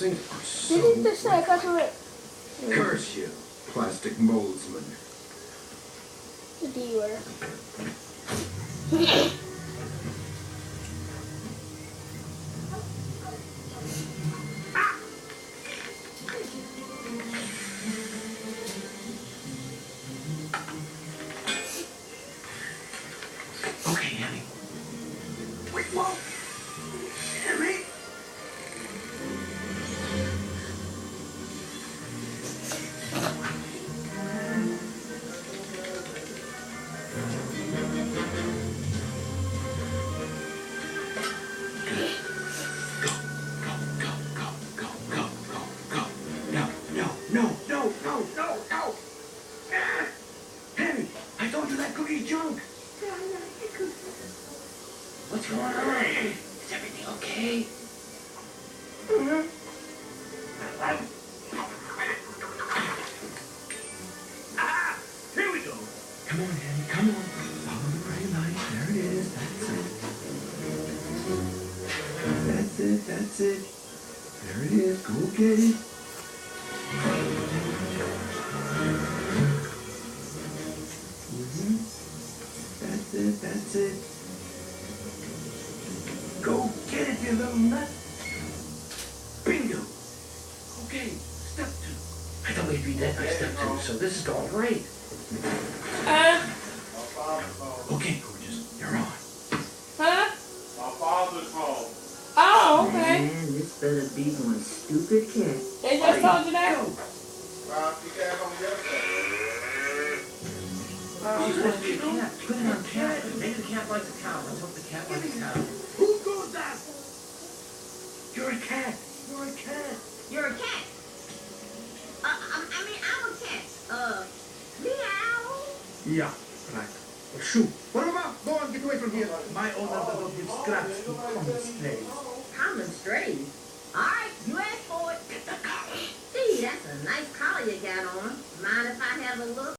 things are so Delete the stack, I do it. Curse you, plastic moldsman. The D word. Okay, Henny. Wait, whoa! Henny! No! Ah! Henny, I told you that cookie's junk. What's going on? Is everything okay? Ah! Here we go. Come on, Henny, come on. Follow the bright light. There it is. That's it. There it is. Go get it. That's it. Go get it, you little nut. Bingo. Okay, step 2. I thought we'd be dead by step 2, so this is going great. Okay, gorgeous, you're on. Huh? My father's home. Oh, okay. Man, this better be one stupid cat. They just told you that? You can't come get that. She's supposed to be a cat. Put it on cat. Make the cat like the cow. Let's hope the cat likes the cow. Who goes that? You're a cat. You're a cat. You're a cat. I mean, I'm a cat. Meow. Yeah, right. Shoo. What about? Go on, get away from here. My owner doesn't give scraps to common slaves. Common strays. All right, you asked for it. Get the collar. Gee, that's a nice collar you got on. Mind if I have a look?